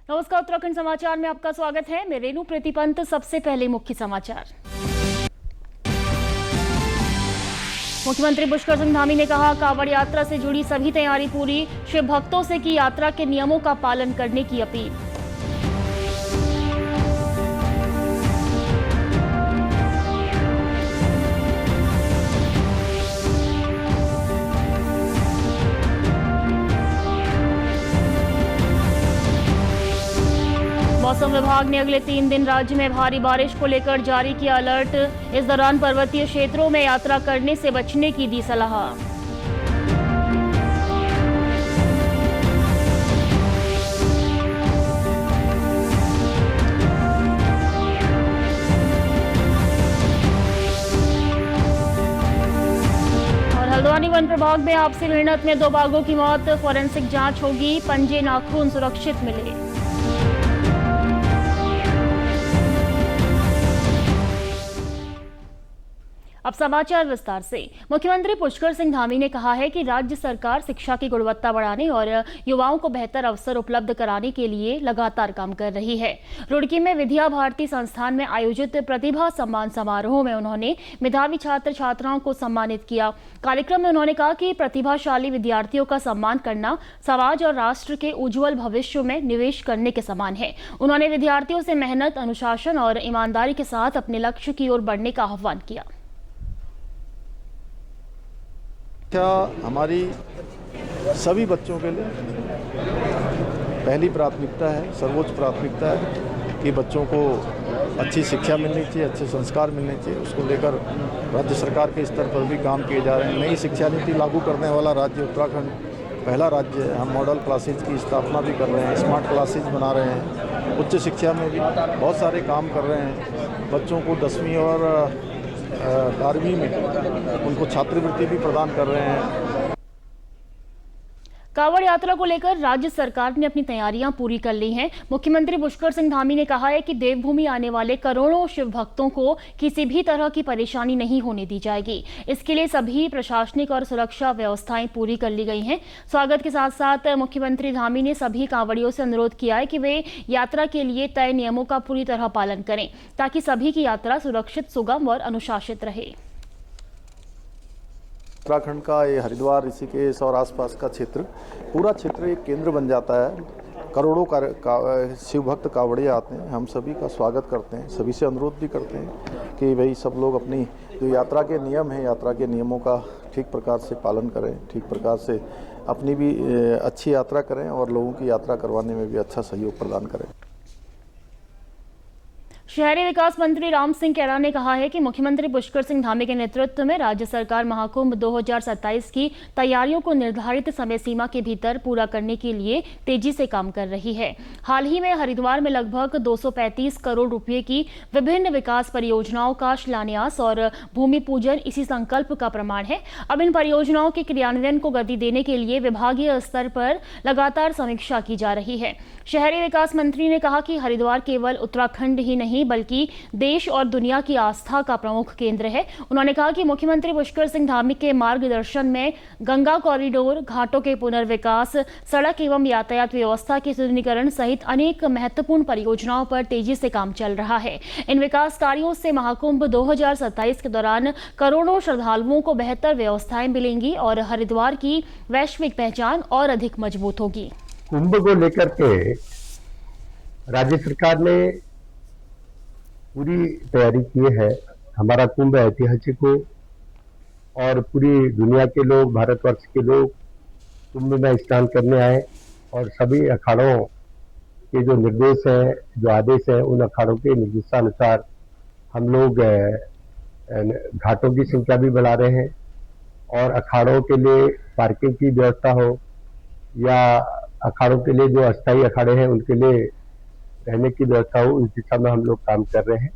नमस्कार, उत्तराखंड समाचार में आपका स्वागत है। मैं रेणु प्रतिपंत। सबसे पहले मुख्य समाचार। मुख्यमंत्री पुष्कर सिंह धामी ने कहा, कांवड़ यात्रा से जुड़ी सभी तैयारी पूरी। शिव भक्तों से की यात्रा के नियमों का पालन करने की अपील। मौसम विभाग ने अगले 3 दिन राज्य में भारी बारिश को लेकर जारी किया अलर्ट। इस दौरान पर्वतीय क्षेत्रों में यात्रा करने से बचने की दी सलाह। और हल्द्वानी वन प्रभाग में आपसी भिड़ंत में 2 बाघों की मौत। फॉरेंसिक जांच होगी। पंजे नाखून सुरक्षित मिले। अब समाचार विस्तार से। मुख्यमंत्री पुष्कर सिंह धामी ने कहा है कि राज्य सरकार शिक्षा की गुणवत्ता बढ़ाने और युवाओं को बेहतर अवसर उपलब्ध कराने के लिए लगातार काम कर रही है। रुड़की में विद्या भारती संस्थान में आयोजित प्रतिभा सम्मान समारोह में उन्होंने मेधावी छात्र छात्राओं को सम्मानित किया। कार्यक्रम में उन्होंने कहा कि प्रतिभाशाली विद्यार्थियों का सम्मान करना समाज और राष्ट्र के उज्जवल भविष्य में निवेश करने के समान है। उन्होंने विद्यार्थियों से मेहनत, अनुशासन और ईमानदारी के साथ अपने लक्ष्य की ओर बढ़ने का आह्वान किया। शिक्षा हमारी सभी बच्चों के लिए पहली प्राथमिकता है, सर्वोच्च प्राथमिकता है कि बच्चों को अच्छी शिक्षा मिलनी चाहिए, अच्छे संस्कार मिलने चाहिए। उसको लेकर राज्य सरकार के स्तर पर भी काम किए जा रहे हैं। नई शिक्षा नीति लागू करने वाला राज्य उत्तराखंड पहला राज्य है। हम मॉडल क्लासेज की स्थापना भी कर रहे हैं, स्मार्ट क्लासेज बना रहे हैं। उच्च शिक्षा में भी बहुत सारे काम कर रहे हैं। बच्चों को 10वीं और 12वीं में उनको छात्रवृत्ति भी प्रदान कर रहे हैं। कांवड़ यात्रा को लेकर राज्य सरकार ने अपनी तैयारियां पूरी कर ली हैं। मुख्यमंत्री पुष्कर सिंह धामी ने कहा है कि देवभूमि आने वाले करोड़ों शिव भक्तों को किसी भी तरह की परेशानी नहीं होने दी जाएगी। इसके लिए सभी प्रशासनिक और सुरक्षा व्यवस्थाएं पूरी कर ली गई हैं। स्वागत के साथ साथ मुख्यमंत्री धामी ने सभी कांवड़ियों से अनुरोध किया है कि वे यात्रा के लिए तय नियमों का पूरी तरह पालन करें ताकि सभी की यात्रा सुरक्षित, सुगम और अनुशासित रहे। उत्तराखंड का ये हरिद्वार, ऋषिकेश और आसपास का क्षेत्र, पूरा क्षेत्र एक केंद्र बन जाता है। करोड़ों शिव भक्त कांवड़िया आते हैं। हम सभी का स्वागत करते हैं, सभी से अनुरोध भी करते हैं कि भाई सब लोग अपनी जो यात्रा के नियम हैं, यात्रा के नियमों का ठीक प्रकार से पालन करें, ठीक प्रकार से अपनी भी अच्छी यात्रा करें और लोगों की यात्रा करवाने में भी अच्छा सहयोग प्रदान करें। शहरी विकास मंत्री राम सिंह कैरा ने कहा है कि मुख्यमंत्री पुष्कर सिंह धामी के नेतृत्व में राज्य सरकार महाकुंभ 2027 की तैयारियों को निर्धारित समय सीमा के भीतर पूरा करने के लिए तेजी से काम कर रही है। हाल ही में हरिद्वार में लगभग 235 करोड़ रुपए की विभिन्न विकास परियोजनाओं का शिलान्यास और भूमि पूजन इसी संकल्प का प्रमाण है। अब इन परियोजनाओं के क्रियान्वयन को गति देने के लिए विभागीय स्तर पर लगातार समीक्षा की जा रही है। शहरी विकास मंत्री ने कहा कि हरिद्वार केवल उत्तराखंड ही नहीं बल्कि देश और दुनिया की आस्था का प्रमुख केंद्र है। उन्होंने कहा कि मुख्यमंत्री पुष्कर सिंह धामी के मार्गदर्शन में गंगा कॉरिडोर, घाटों के पुनर्विकास, सड़क एवं यातायात व्यवस्था के सुदृढ़ीकरण सहित अनेक महत्वपूर्ण परियोजनाओं पर तेजी से काम चल रहा है। इन विकास कार्यों से महाकुंभ 2027 के दौरान करोड़ों श्रद्धालुओं को बेहतर व्यवस्थाएं मिलेंगी और हरिद्वार की वैश्विक पहचान और अधिक मजबूत होगी। कुंभ को लेकर के राज्य सरकार ने पूरी तैयारी की है। हमारा कुंभ ऐतिहासिक हो और पूरी दुनिया के लोग, भारतवर्ष के लोग कुंभ में स्नान करने आए और सभी अखाड़ों के जो निर्देश हैं, जो आदेश हैं, उन अखाड़ों के निर्देशानुसार हम लोग घाटों की संख्या भी बढ़ा रहे हैं और अखाड़ों के लिए पार्किंग की व्यवस्था हो या अखाड़ों के लिए जो अस्थायी अखाड़े हैं उनके लिए रहने की व्यवस्था हो, इस दिशा में हम लोग काम कर रहे हैं।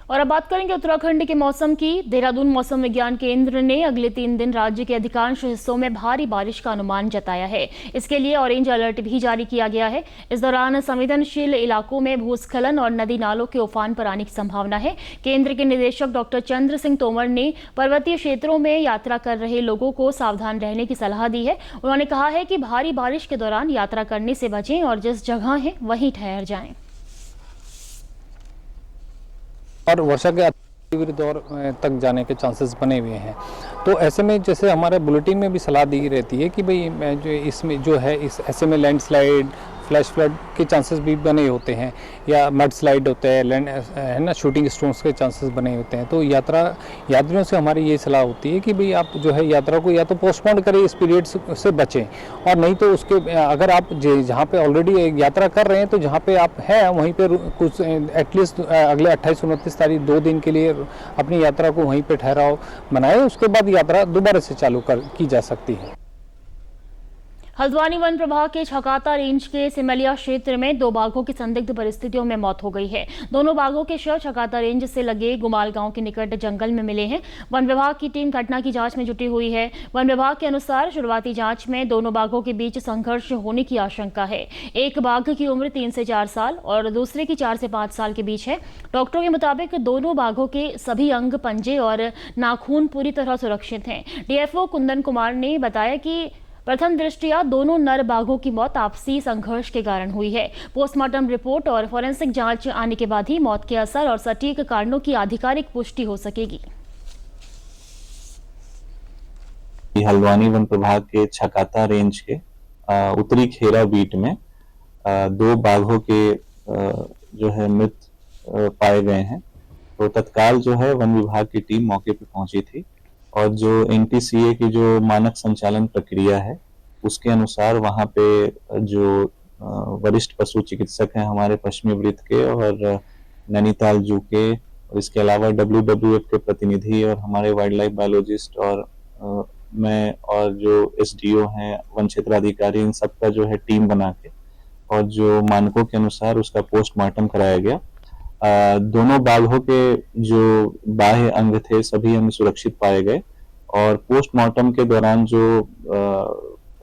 और अब बात करेंगे उत्तराखंड के मौसम की। देहरादून मौसम विज्ञान केंद्र ने अगले 3 दिन राज्य के अधिकांश हिस्सों में भारी बारिश का अनुमान जताया है। इसके लिए ऑरेंज अलर्ट भी जारी किया गया है। इस दौरान संवेदनशील इलाकों में भूस्खलन और नदी नालों के उफान पर आने की संभावना है। केंद्र के निदेशक डॉक्टर चंद्र सिंह तोमर ने पर्वतीय क्षेत्रों में यात्रा कर रहे लोगों को सावधान रहने की सलाह दी है। उन्होंने कहा है कि भारी बारिश के दौरान यात्रा करने से बचें और जिस जगह है वहीं ठहर जाएं। और वर्षा के तीव्र दौर तक जाने के चांसेस बने हुए हैं। तो ऐसे में जैसे हमारे बुलेटिन में भी सलाह दी रहती है कि भाई जो इसमें जो है इस ऐसे में लैंडस्लाइड, फ्लैश फ्लड के चांसेस भी बने होते हैं, या मड स्लाइड होता है, लैंड है ना, शूटिंग स्टोन्स के चांसेस बने होते हैं। तो यात्रियों से हमारी ये सलाह होती है कि भाई आप जो है यात्रा को या तो पोस्टपोन करें, इस पीरियड से बचें, और नहीं तो उसके अगर आप जहाँ पे ऑलरेडी यात्रा कर रहे हैं तो जहाँ पे आप हैं वहीं पे कुछ एटलीस्ट अगले 28-29 तारीख 2 दिन के लिए अपनी यात्रा को वहीं पे ठहराव बनाए। उसके बाद यात्रा दोबारा से चालू की जा सकती है। हल्द्वानी वन प्रभाग के छकाता रेंज के सिमलिया क्षेत्र में 2 बाघों की संदिग्ध परिस्थितियों में मौत हो गई है। दोनों बाघों के शव छकाता रेंज से लगे गुमाल गांव के निकट जंगल में मिले हैं। वन विभाग की टीम घटना की जांच में जुटी हुई है। वन विभाग के अनुसार शुरुआती जांच में दोनों बाघों के बीच संघर्ष होने की आशंका है। एक बाघ की उम्र 3 से 4 साल और दूसरे की 4 से 5 साल के बीच है। डॉक्टरों के मुताबिक दोनों बाघों के सभी अंग, पंजे और नाखून पूरी तरह सुरक्षित हैं। डीएफओ कुंदन कुमार ने बताया कि प्रथम दृष्टया दोनों नर बाघों की मौत आपसी संघर्ष के कारण हुई है। पोस्टमार्टम रिपोर्ट और फॉरेंसिक जांच आने के बाद ही मौत के असर और सटीक कारणों की आधिकारिक पुष्टि हो सकेगी। हल्द्वानी वन प्रभाग के छकाता रेंज के उत्तरी खेरा बीट में 2 बाघों के जो है मृत पाए गए हैं। तो तत्काल जो है वन विभाग की टीम मौके पर पहुंची थी और जो NTCA की जो मानक संचालन प्रक्रिया है उसके अनुसार वहां पे जो वरिष्ठ पशु चिकित्सक हैं हमारे पश्चिमी वृत्त के और नैनीताल जू के, और इसके अलावा WWF के प्रतिनिधि और हमारे वाइल्ड लाइफ बायोलॉजिस्ट और मैं और जो SDO हैं, वन क्षेत्र अधिकारी, इन सबका जो है टीम बना के और जो मानकों के अनुसार उसका पोस्टमार्टम कराया गया। दोनों बाघों के जो बाह्य अंग थे सभी अंग सुरक्षित पाए गए और पोस्टमार्टम के दौरान जो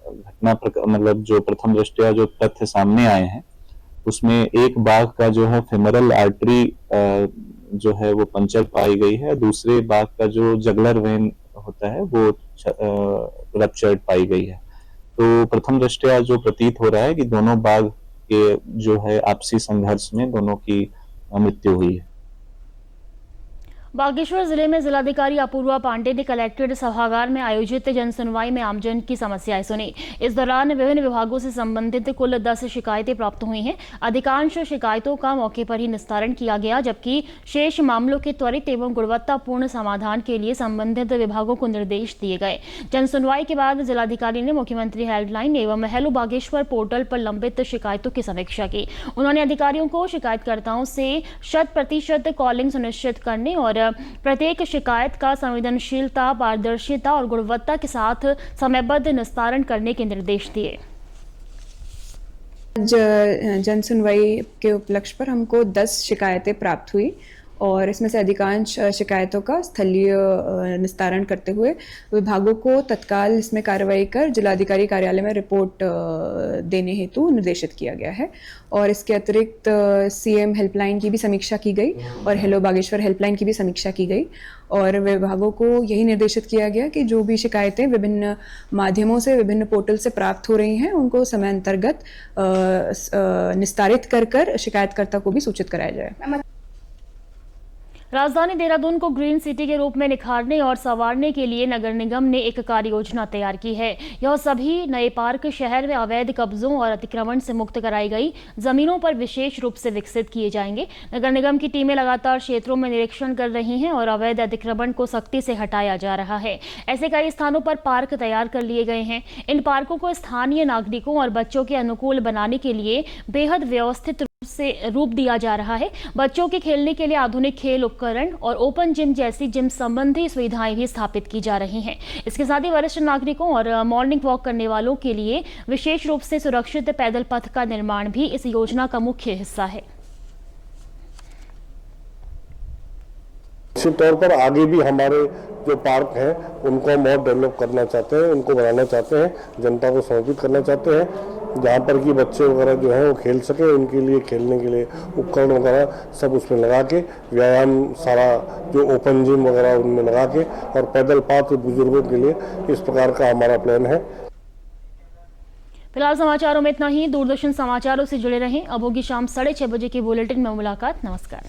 घटना मतलब जो प्रथम दृष्टया जो तथ्य सामने आए हैं उसमें एक बाघ का जो है फेमरल आर्टरी जो है वो पंचर पाई गई है। दूसरे बाघ का जो जगलर वेन होता है वो रप्चर्ड पाई गई है। तो प्रथम दृष्टया जो प्रतीत हो रहा है कि दोनों बाघ के जो है आपसी संघर्ष में दोनों की मृत्यु हुई है। बागेश्वर जिले में जिलाधिकारी अपूर्वा पांडे ने कलेक्ट्रेट सभागार में आयोजित जनसुनवाई में आमजन की समस्याएं सुनी। इस दौरान विभिन्न विभागों से संबंधित कुल 10 शिकायतें प्राप्त हुई हैं। अधिकांश शिकायतों का मौके पर ही निस्तारण किया गया, जबकि शेष मामलों के त्वरित एवं गुणवत्तापूर्ण समाधान के लिए संबंधित विभागों को निर्देश दिए गए। जनसुनवाई के बाद जिलाधिकारी ने मुख्यमंत्री हेल्पलाइन एवं हेलो बागेश्वर पोर्टल पर लंबित शिकायतों की समीक्षा की। उन्होंने अधिकारियों को शिकायतकर्ताओं से 100% कॉलिंग सुनिश्चित करने और प्रत्येक शिकायत का संवेदनशीलता, पारदर्शिता और गुणवत्ता के साथ समयबद्ध निस्तारण करने के निर्देश दिए। जन सुनवाई के उपलक्ष्य पर हमको 10 शिकायतें प्राप्त हुई और इसमें से अधिकांश शिकायतों का स्थलीय निस्तारण करते हुए विभागों को तत्काल इसमें कार्रवाई कर जिलाधिकारी कार्यालय में रिपोर्ट देने हेतु निर्देशित किया गया है। और इसके अतिरिक्त CM हेल्पलाइन की भी समीक्षा की गई और हेलो बागेश्वर हेल्पलाइन की भी समीक्षा की गई और विभागों को यही निर्देशित किया गया कि जो भी शिकायतें विभिन्न माध्यमों से, विभिन्न पोर्टल से प्राप्त हो रही हैं उनको समय अंतर्गत निस्तारित कर शिकायतकर्ता को भी सूचित कराया जाए। राजधानी देहरादून को ग्रीन सिटी के रूप में निखारने और संवारने के लिए नगर निगम ने एक कार्य योजना तैयार की है। यह सभी नए पार्क शहर में अवैध कब्जों और अतिक्रमण से मुक्त कराई गई जमीनों पर विशेष रूप से विकसित किए जाएंगे। नगर निगम की टीमें लगातार क्षेत्रों में निरीक्षण कर रही हैं और अवैध अतिक्रमण को सख्ती से हटाया जा रहा है। ऐसे कई स्थानों पर पार्क तैयार कर लिए गए हैं। इन पार्कों को स्थानीय नागरिकों और बच्चों के अनुकूल बनाने के लिए बेहद व्यवस्थित से रूप दिया जा रहा है। बच्चों के खेलने के लिए आधुनिक खेल उपकरण और ओपन जिम जैसी जिम संबंधी सुविधाएं भी स्थापित की जा रही हैं। इसके साथ ही वरिष्ठ नागरिकों और मॉर्निंग वॉक करने वालों के लिए विशेष रूप से सुरक्षित पैदल पथ का निर्माण भी इस योजना का मुख्य हिस्सा है। निश्चित तौर पर आगे भी हमारे जो पार्क हैं उनको हम और डेवलप करना चाहते हैं, उनको बनाना चाहते हैं, जनता को समर्पित करना चाहते हैं, जहाँ पर कि बच्चे वगैरह जो हैं वो खेल सके, उनके लिए खेलने के लिए उपकरण वगैरह सब उसमें लगा के, व्यायाम सारा जो ओपन जिम वगैरह उनमें लगा के, और पैदल पाथ बुजुर्गों के लिए इस प्रकार का हमारा प्लान है। फिलहाल समाचारों में इतना ही। दूरदर्शन समाचारों से जुड़े रहें। अब होगी शाम 6:30 बजे के बुलेटिन में मुलाकात। नमस्कार।